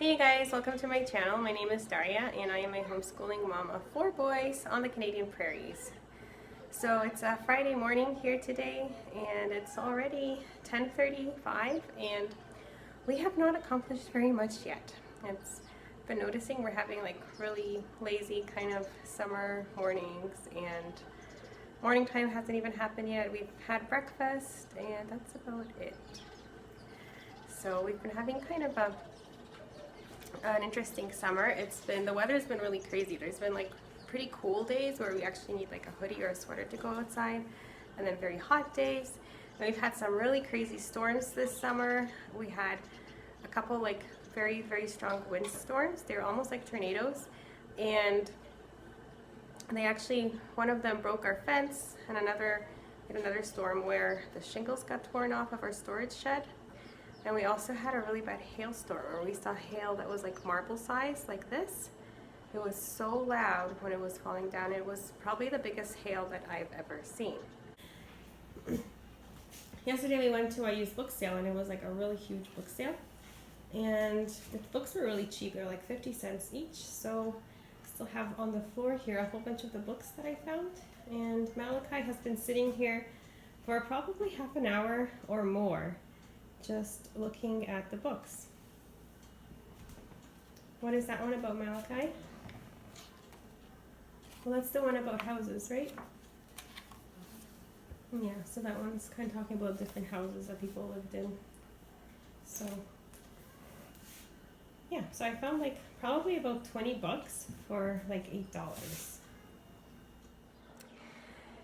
Hey guys, welcome to my channel. My name is Daria and I am a homeschooling mom of 4 boys on the Canadian prairies. So it's a Friday morning here today and it's already 10:35 and we have not accomplished very much yet. It's been noticing we're having like really lazy kind of summer mornings and morning time hasn't even happened yet. We've had breakfast and that's about it. So we've been having kind of an interesting summer. The weather's been really crazy. There's been like pretty cool days where we actually need like a hoodie or a sweater to go outside, and then very hot days. And we've had some really crazy storms this summer. We had a couple like very strong wind storms. They were almost like tornadoes, and one of them broke our fence, and another storm where the shingles got torn off of our storage shed. And we also had a really bad hailstorm where we saw hail that was like marble size, like this. It was so loud when it was falling down. It was probably the biggest hail that I've ever seen. Yesterday we went to a used book sale and it was like a really huge book sale. And the books were really cheap. They're like 50 cents each. So I still have on the floor here a whole bunch of the books that I found. And Malachi has been sitting here for probably half an hour or more, just looking at the books. What is that one about, Malachi? Well, that's the one about houses, right? Yeah, so that one's kind of talking about different houses that people lived in. So, yeah, so I found like probably about 20 books for like $8.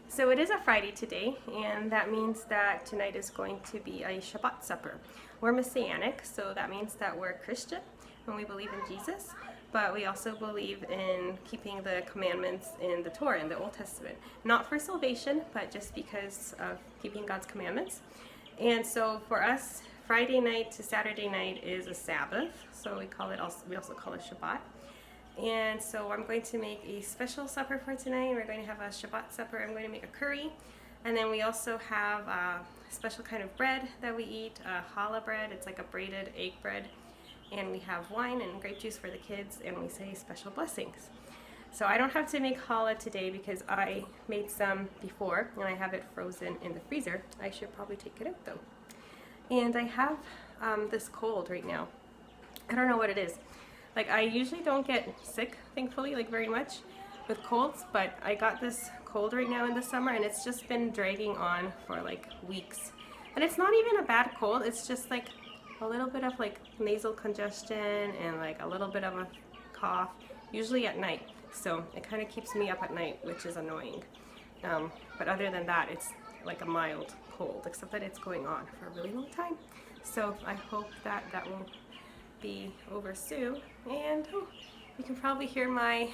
So it is a Friday today, and that means that tonight is going to be a Shabbat supper. We're Messianic, so that means that we're Christian and we believe in Jesus, but we also believe in keeping the commandments in the Torah, in the Old Testament. Not for salvation, but just because of keeping God's commandments. And so for us, Friday night to Saturday night is a Sabbath, so we also call it Shabbat. And so I'm going to make a special supper for tonight. We're going to have a Shabbat supper. I'm going to make a curry. And then we also have a special kind of bread that we eat, challah bread. It's like a braided egg bread. And we have wine and grape juice for the kids, and we say special blessings. So I don't have to make challah today because I made some before, and I have it frozen in the freezer. I should probably take it out though. And I have this cold right now. I don't know what it is. Like, I usually don't get sick, thankfully, like very much with colds, but I got this cold right now in the summer and it's just been dragging on for like weeks. And it's not even a bad cold, it's just like a little bit of like nasal congestion and like a little bit of a cough, usually at night. So it kind of keeps me up at night, which is annoying. But other than that, it's like a mild cold, except that it's going on for a really long time. So I hope that that will be over soon. And you can probably hear my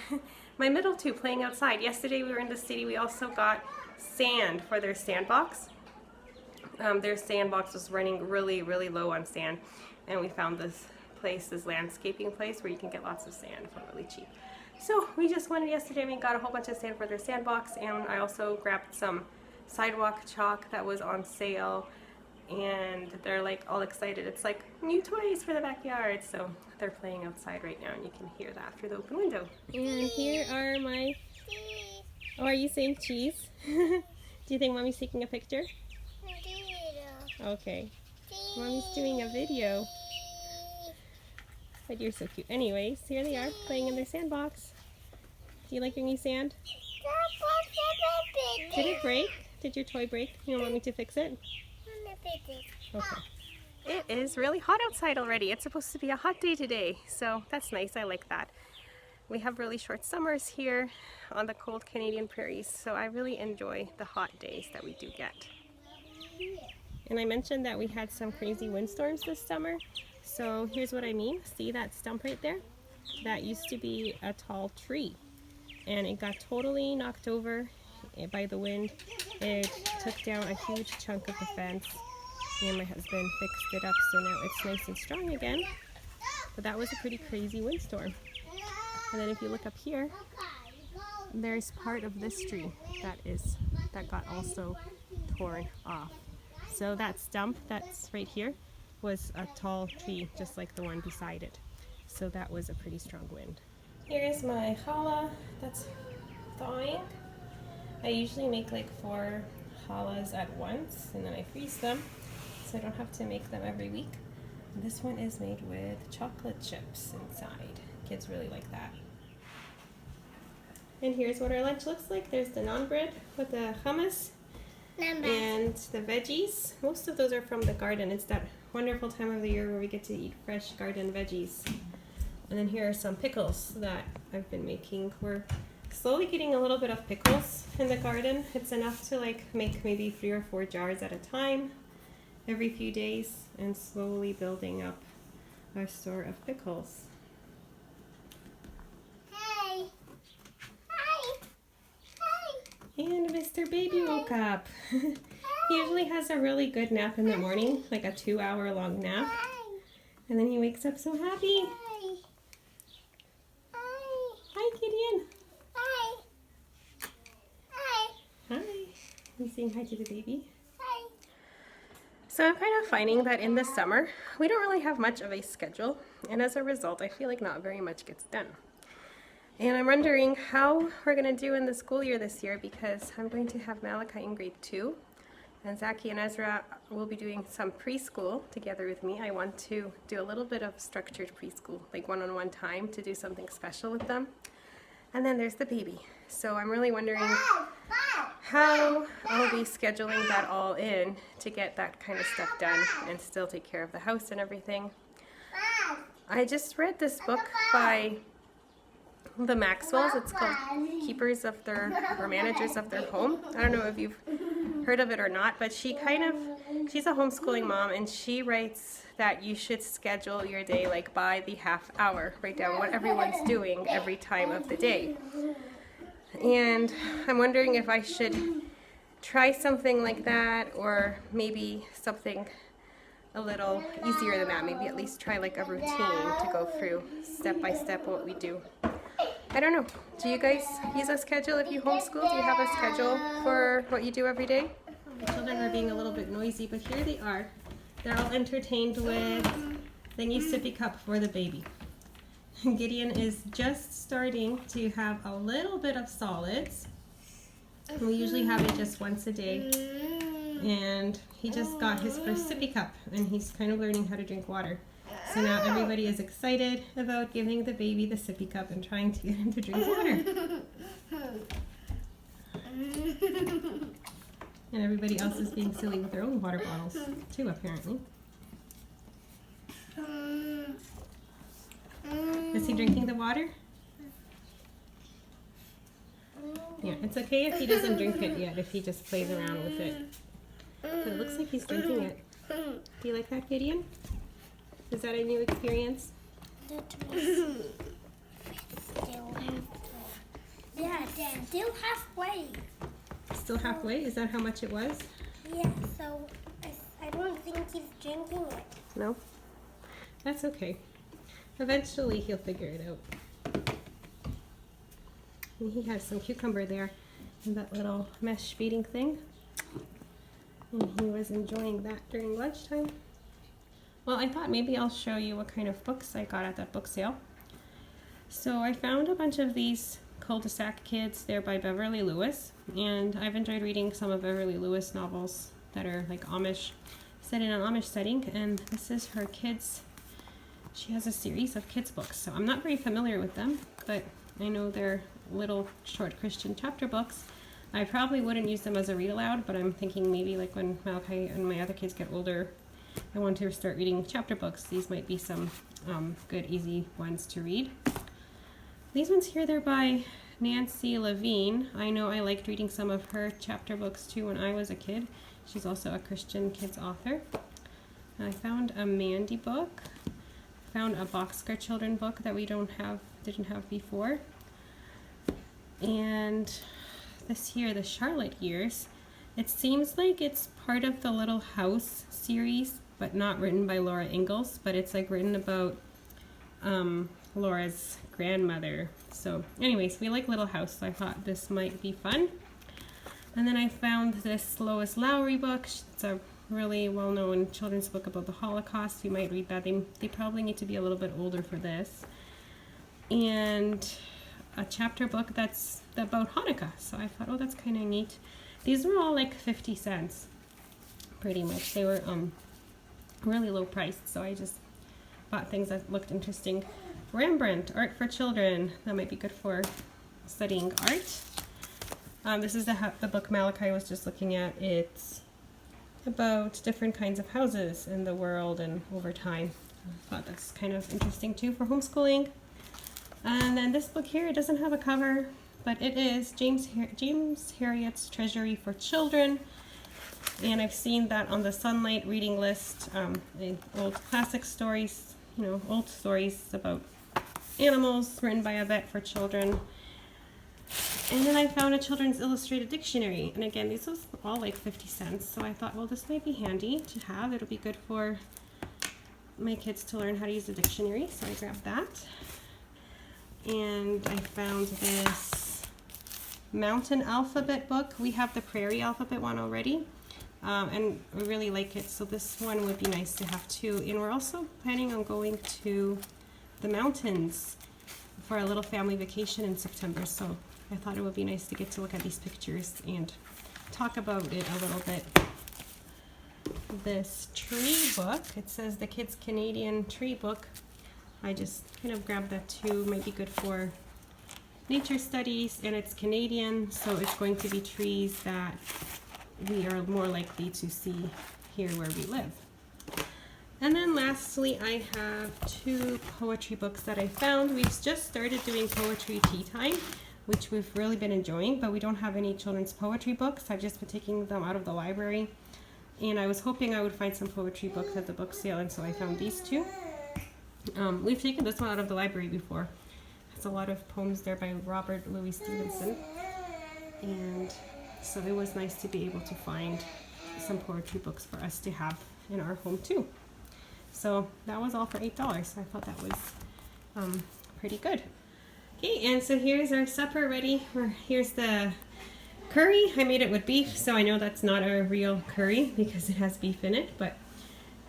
middle two playing outside. Yesterday we were in the city. We also got sand for their sandbox. Their sandbox was running really low on sand, and we found this landscaping place where you can get lots of sand for really cheap. So we just went yesterday and we got a whole bunch of sand for their sandbox, and I also grabbed some sidewalk chalk that was on sale. And they're like all excited. It's like new toys for the backyard. So they're playing outside right now and you can hear that through the open window. And here are my... Oh, are you saying cheese? Do you think Mommy's taking a picture? Okay. Mommy's doing a video. But you're so cute. Anyways, here they are playing in their sandbox. Do you like your new sand? Did it break? Did your toy break? You want me to fix it? Okay. It is really hot outside already. It's supposed to be a hot day today, so that's nice. I like that. We have really short summers here on the cold Canadian prairies, so I really enjoy the hot days that we do get. And I mentioned that we had some crazy windstorms this summer, so here's what I mean. See that stump right there? That used to be a tall tree, and it got totally knocked over by the wind. It took down a huge chunk of the fence, and my husband fixed it up so now it's nice and strong again. But that was a pretty crazy windstorm. And then if you look up here, there's part of this tree that got also torn off. So that stump that's right here was a tall tree just like the one beside it. So that was a pretty strong wind. Here's my challah that's thawing. I usually make like 4 challahs at once and then I freeze them so I don't have to make them every week. And this one is made with chocolate chips inside. Kids really like that. And here's what our lunch looks like. There's the naan bread with the hummus and the veggies. Most of those are from the garden. It's that wonderful time of the year where we get to eat fresh garden veggies. And then here are some pickles that I've been making. We're slowly getting a little bit of pickles in the garden. It's enough to like make maybe 3 or 4 jars at a time every few days and slowly building up our store of pickles. Hi. Hi. Hi. And Mr. Baby woke up. He usually has a really good nap in the morning, like a 2-hour long nap. Hi. And then he wakes up so happy. Hi. Hi. Hi, Gideon. Hi. Hi. Hi. You saying hi to the baby? Hi. So I'm kind of finding that in the summer, we don't really have much of a schedule. And as a result, I feel like not very much gets done. And I'm wondering how we're going to do in the school year this year because I'm going to have Malachi in grade 2. And Zaki and Ezra will be doing some preschool together with me. I want to do a little bit of structured preschool, like one-on-one time to do something special with them. And then there's the baby. So I'm really wondering how I'll be scheduling that all in to get that kind of stuff done and still take care of the house and everything. I just read this book by the Maxwells. It's called Keepers of Their, or Managers of Their Home. I don't know if you've heard of it or not, but she's a homeschooling mom, and she writes that you should schedule your day like by the half hour. Write down what everyone's doing every time of the day. And I'm wondering if I should try something like that, or maybe something a little easier than that. Maybe at least try like a routine to go through step by step what we do. I don't know. Do you guys use a schedule if you homeschool? Do you have a schedule for what you do every day? The children are being a little bit noisy, but here they are. They're all entertained with the new sippy cup for the baby. Gideon is just starting to have a little bit of solids. We usually have it just once a day. And he just got his first sippy cup, and he's kind of learning how to drink water. So now everybody is excited about giving the baby the sippy cup and trying to get him to drink water. And everybody else is being silly with their own water bottles too, apparently. Is he drinking the water? Yeah, it's okay if he doesn't drink it yet, if he just plays around with it. But it looks like he's drinking it. Do you like that, Gideon? Is that a new experience? Yeah, still halfway. Still halfway? Is that how much it was? Yeah, so I don't think he's drinking it. No? That's okay. Eventually he'll figure it out. And he has some cucumber there in that little mesh feeding thing. And he was enjoying that during lunchtime. Well, I thought maybe I'll show you what kind of books I got at that book sale. So I found a bunch of these cul-de-sac kids. They're by Beverly Lewis. And I've enjoyed reading some of Beverly Lewis novels that are like Amish, set in an Amish setting. And this is her kids. She has a series of kids books. So I'm not very familiar with them, but I know they're little short Christian chapter books. I probably wouldn't use them as a read aloud, but I'm thinking maybe like when Malachi and my other kids get older, I want to start reading chapter books. These might be some good, easy ones to read. These ones here, they're by Nancy Levine. I know I liked reading some of her chapter books too when I was a kid. She's also a Christian kids author. I found a Mandy book. Found a Boxcar Children book that we didn't have before. And this here, the Charlotte Years. It seems like it's part of the Little House series, but not written by Laura Ingalls, but it's like written about Laura's grandmother. So anyways, we like Little House, so I thought this might be fun. And then I found this Lois Lowry book. It's a really well-known children's book about the Holocaust. You might read that. They probably need to be a little bit older for this. And a chapter book that's about Hanukkah. So I thought, oh, that's kind of neat. These were all like 50 cents, pretty much. They were really low priced, so I just bought things that looked interesting. Rembrandt, Art for Children. That might be good for studying art. This is the book Malachi was just looking at. It's about different kinds of houses in the world and over time. I thought that's kind of interesting too for homeschooling. And then this book here, it doesn't have a cover, but it is James Herriot's Treasury for Children. And I've seen that on the Sunlight reading list, old classic stories, old stories about animals written by a vet for children. And then I found a children's illustrated dictionary. And again, these was all like 50 cents. So I thought, well, this might be handy to have. It'll be good for my kids to learn how to use the dictionary. So I grabbed that. And I found this mountain alphabet book. We have the prairie alphabet one already. And we really like it. So this one would be nice to have too. And we're also planning on going to the mountains for a little family vacation in September. So I thought it would be nice to get to look at these pictures and talk about it a little bit. This tree book, it says the Kids Canadian Tree Book. I just kind of grabbed that too. Might be good for nature studies, and it's Canadian, so it's going to be trees that we are more likely to see here where we live. And then lastly, I have two poetry books that I found. We've just started doing poetry tea time, which we've really been enjoying, but we don't have any children's poetry books. I've just been taking them out of the library, and I was hoping I would find some poetry books at the book sale, and so I found these two. We've taken this one out of the library before. It's a lot of poems there by Robert Louis Stevenson, and so it was nice to be able to find some poetry books for us to have in our home too. So that was all for $8. So I thought that was pretty good. Okay, and so here's our supper ready. Here's the curry. I made it with beef, so I know that's not a real curry because it has beef in it, but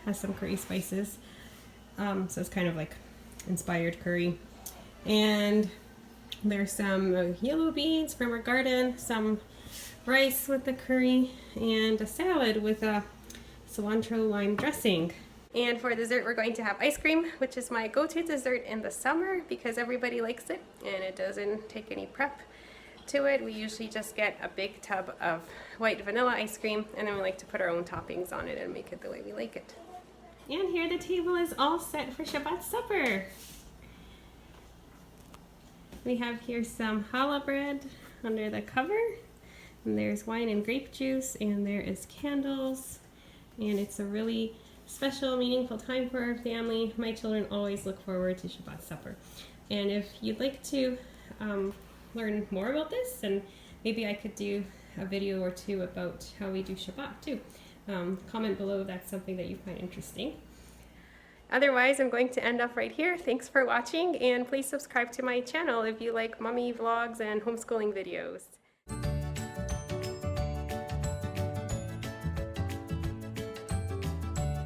has some curry spices. So it's kind of like inspired curry. And there's some yellow beans from our garden, some rice with the curry, and a salad with a cilantro lime dressing. And for dessert, we're going to have ice cream, which is my go-to dessert in the summer because everybody likes it and it doesn't take any prep to it. We usually just get a big tub of white vanilla ice cream, and then we like to put our own toppings on it and make it the way we like it. And here the table is all set for Shabbat supper. We have here some challah bread under the cover, and there's wine and grape juice, and there is candles, and it's a really special, meaningful time for our family. My children always look forward to Shabbat supper. And if you'd like to learn more about this, and maybe I could do a video or two about how we do Shabbat too. Comment below if that's something that you find interesting. Otherwise, I'm going to end off right here. Thanks for watching, and please subscribe to my channel if you like mommy vlogs and homeschooling videos.